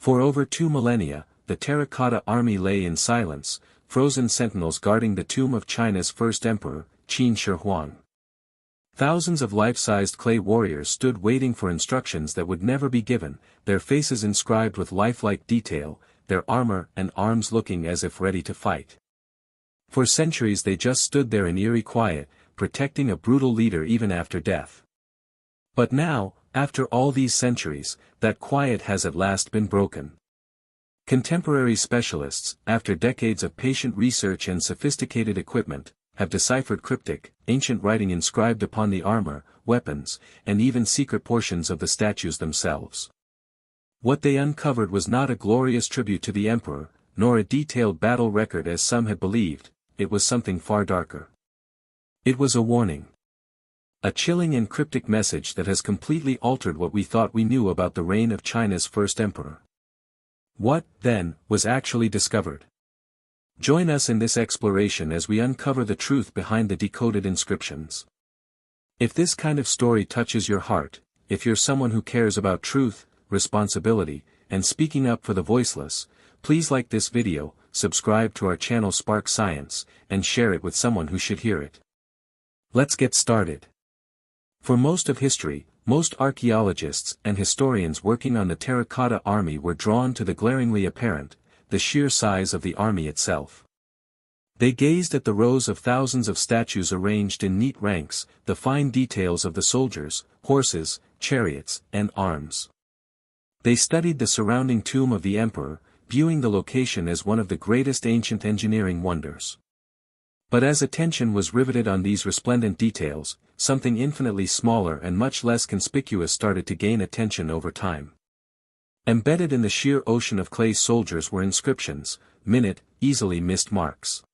For over 2 millennia, the Terracotta Army lay in silence, frozen sentinels guarding the tomb of China's first emperor, Qin Shi Huang. Thousands of life-sized clay warriors stood waiting for instructions that would never be given, their faces inscribed with lifelike detail, their armor and arms looking as if ready to fight. For centuries they just stood there in eerie quiet, protecting a brutal leader even after death. But now, after all these centuries, that quiet has at last been broken. Contemporary specialists, after decades of patient research and sophisticated equipment, have deciphered cryptic, ancient writing inscribed upon the armor, weapons, and even secret portions of the statues themselves. What they uncovered was not a glorious tribute to the emperor, nor a detailed battle record as some had believed, it was something far darker. It was a warning. A chilling and cryptic message that has completely altered what we thought we knew about the reign of China's first emperor. What, then, was actually discovered? Join us in this exploration as we uncover the truth behind the decoded inscriptions. If this kind of story touches your heart, if you're someone who cares about truth, responsibility, and speaking up for the voiceless, please like this video, subscribe to our channel Spark Science, and share it with someone who should hear it. Let's get started. For most of history, most archaeologists and historians working on the Terracotta Army were drawn to the glaringly apparent, the sheer size of the army itself. They gazed at the rows of thousands of statues arranged in neat ranks, the fine details of the soldiers, horses, chariots, and arms. They studied the surrounding tomb of the emperor, viewing the location as one of the greatest ancient engineering wonders. But as attention was riveted on these resplendent details, something infinitely smaller and much less conspicuous started to gain attention over time. Embedded in the sheer ocean of clay soldiers were inscriptions, minute, easily missed marks.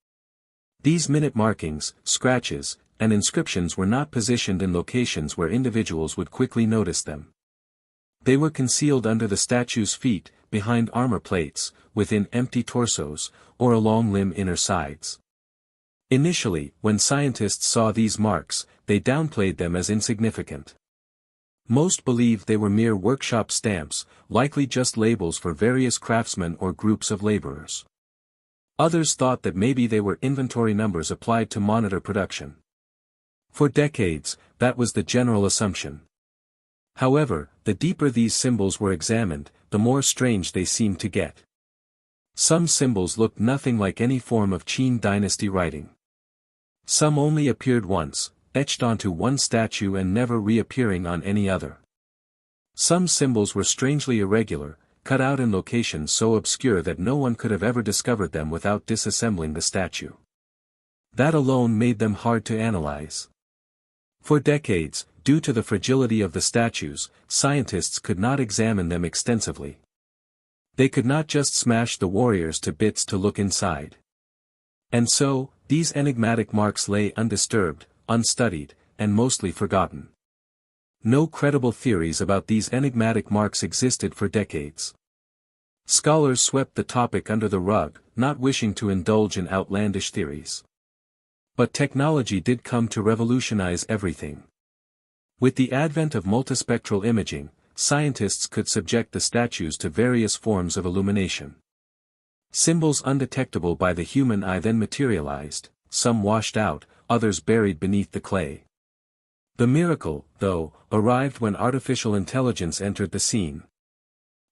These minute markings, scratches, and inscriptions were not positioned in locations where individuals would quickly notice them. They were concealed under the statue's feet, behind armor plates, within empty torsos, or along limb inner sides. Initially, when scientists saw these marks, they downplayed them as insignificant. Most believed they were mere workshop stamps, likely just labels for various craftsmen or groups of laborers. Others thought that maybe they were inventory numbers applied to monitor production. For decades, that was the general assumption. However, the deeper these symbols were examined, the more strange they seemed to get. Some symbols looked nothing like any form of Qin dynasty writing. Some only appeared once, etched onto one statue and never reappearing on any other. Some symbols were strangely irregular, cut out in locations so obscure that no one could have ever discovered them without disassembling the statue. That alone made them hard to analyze. For decades, due to the fragility of the statues, scientists could not examine them extensively. They could not just smash the warriors to bits to look inside. And so, these enigmatic marks lay undisturbed, unstudied, and mostly forgotten. No credible theories about these enigmatic marks existed for decades. Scholars swept the topic under the rug, not wishing to indulge in outlandish theories. But technology did come to revolutionize everything. With the advent of multispectral imaging, scientists could subject the statues to various forms of illumination. Symbols undetectable by the human eye then materialized, some washed out, others buried beneath the clay. The miracle, though, arrived when artificial intelligence entered the scene.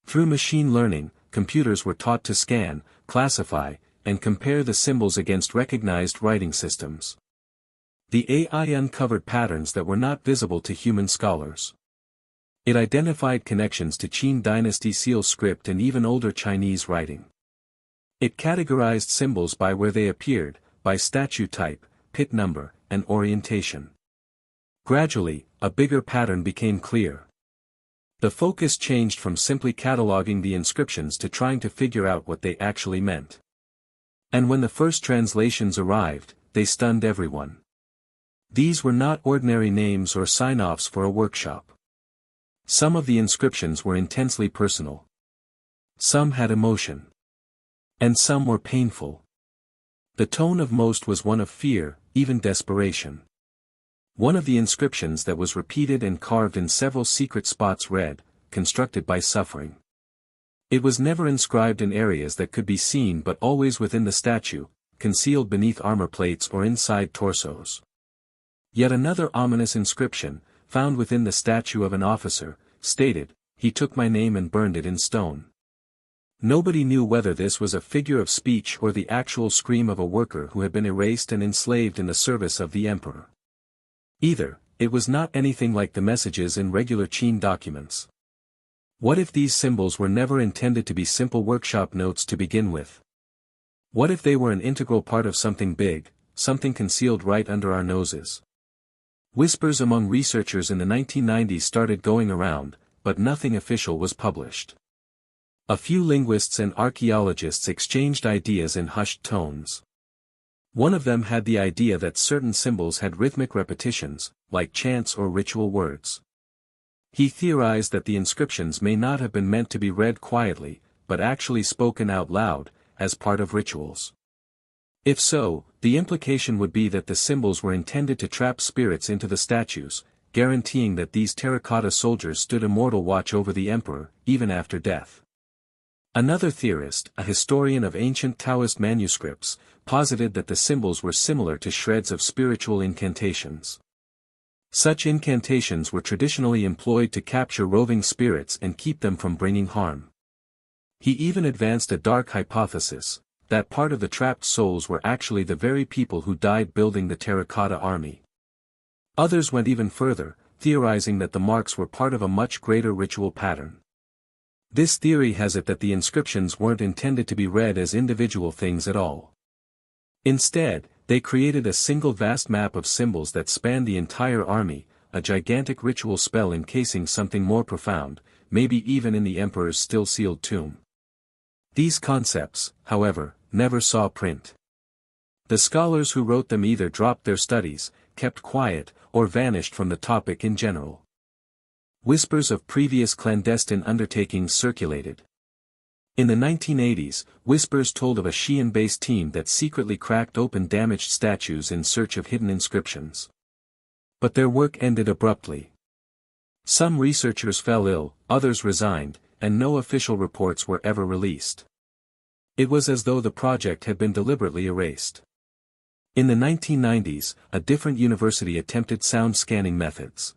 Through machine learning, computers were taught to scan, classify, and compare the symbols against recognized writing systems. The AI uncovered patterns that were not visible to human scholars. It identified connections to Qin dynasty seal script and even older Chinese writing. It categorized symbols by where they appeared, by statue type, pit number, and orientation. Gradually, a bigger pattern became clear. The focus changed from simply cataloging the inscriptions to trying to figure out what they actually meant. And when the first translations arrived, they stunned everyone. These were not ordinary names or sign-offs for a workshop. Some of the inscriptions were intensely personal. Some had emotion. And some were painful. The tone of most was one of fear, even desperation. One of the inscriptions that was repeated and carved in several secret spots read, "Constructed by suffering." It was never inscribed in areas that could be seen but always within the statue, concealed beneath armor plates or inside torsos. Yet another ominous inscription, found within the statue of an officer, stated, "He took my name and burned it in stone." Nobody knew whether this was a figure of speech or the actual scream of a worker who had been erased and enslaved in the service of the emperor. Either, it was not anything like the messages in regular Qin documents. What if these symbols were never intended to be simple workshop notes to begin with? What if they were an integral part of something big, something concealed right under our noses? Whispers among researchers in the 1990s started going around, but nothing official was published. A few linguists and archaeologists exchanged ideas in hushed tones. One of them had the idea that certain symbols had rhythmic repetitions, like chants or ritual words. He theorized that the inscriptions may not have been meant to be read quietly, but actually spoken out loud, as part of rituals. If so, the implication would be that the symbols were intended to trap spirits into the statues, guaranteeing that these terracotta soldiers stood immortal watch over the emperor, even after death. Another theorist, a historian of ancient Taoist manuscripts, posited that the symbols were similar to shreds of spiritual incantations. Such incantations were traditionally employed to capture roving spirits and keep them from bringing harm. He even advanced a dark hypothesis, that part of the trapped souls were actually the very people who died building the Terracotta Army. Others went even further, theorizing that the marks were part of a much greater ritual pattern. This theory has it that the inscriptions weren't intended to be read as individual things at all. Instead, they created a single vast map of symbols that spanned the entire army, a gigantic ritual spell encasing something more profound, maybe even in the emperor's still-sealed tomb. These concepts, however, never saw print. The scholars who wrote them either dropped their studies, kept quiet, or vanished from the topic in general. Whispers of previous clandestine undertakings circulated. In the 1980s, whispers told of a Xi'an-based team that secretly cracked open damaged statues in search of hidden inscriptions. But their work ended abruptly. Some researchers fell ill, others resigned, and no official reports were ever released. It was as though the project had been deliberately erased. In the 1990s, a different university attempted sound scanning methods.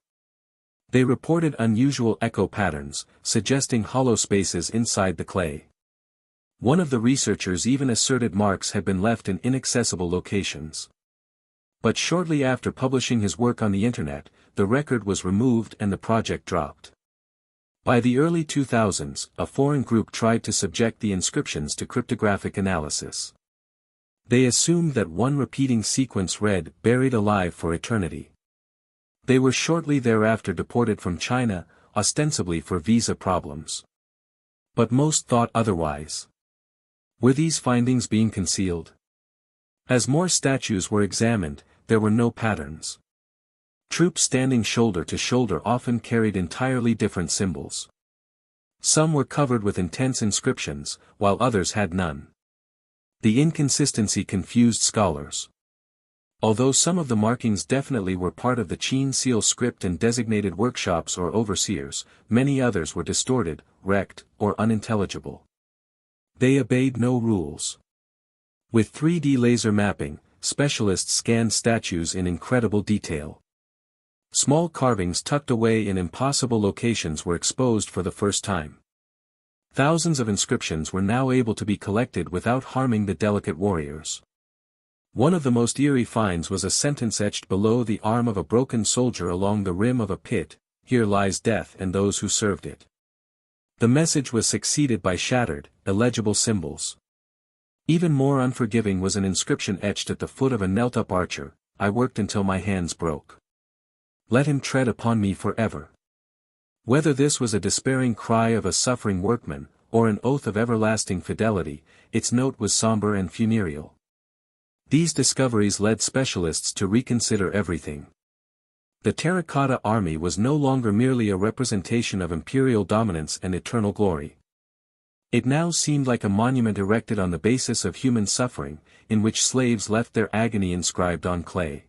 They reported unusual echo patterns, suggesting hollow spaces inside the clay. One of the researchers even asserted marks had been left in inaccessible locations. But shortly after publishing his work on the internet, the record was removed and the project dropped. By the early 2000s, a foreign group tried to subject the inscriptions to cryptographic analysis. They assumed that one repeating sequence read, "Buried alive for eternity." They were shortly thereafter deported from China, ostensibly for visa problems. But most thought otherwise. Were these findings being concealed? As more statues were examined, there were no patterns. Troops standing shoulder to shoulder often carried entirely different symbols. Some were covered with intense inscriptions, while others had none. The inconsistency confused scholars. Although some of the markings definitely were part of the Qin seal script and designated workshops or overseers, many others were distorted, wrecked, or unintelligible. They obeyed no rules. With 3D laser mapping, specialists scanned statues in incredible detail. Small carvings tucked away in impossible locations were exposed for the first time. Thousands of inscriptions were now able to be collected without harming the delicate warriors. One of the most eerie finds was a sentence etched below the arm of a broken soldier along the rim of a pit, "Here lies death and those who served it." The message was succeeded by shattered, illegible symbols. Even more unforgiving was an inscription etched at the foot of a knelt-up archer, "I worked until my hands broke. Let him tread upon me forever." Whether this was a despairing cry of a suffering workman, or an oath of everlasting fidelity, its note was somber and funereal. These discoveries led specialists to reconsider everything. The Terracotta Army was no longer merely a representation of imperial dominance and eternal glory. It now seemed like a monument erected on the basis of human suffering, in which slaves left their agony inscribed on clay.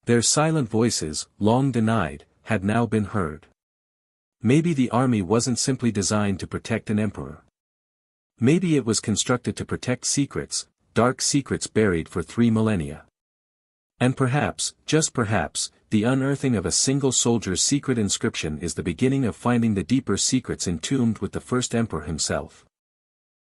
Their silent voices, long denied, had now been heard. Maybe the army wasn't simply designed to protect an emperor. Maybe it was constructed to protect secrets, dark secrets buried for 3 millennia. And perhaps, just perhaps, the unearthing of a single soldier's secret inscription is the beginning of finding the deeper secrets entombed with the first emperor himself.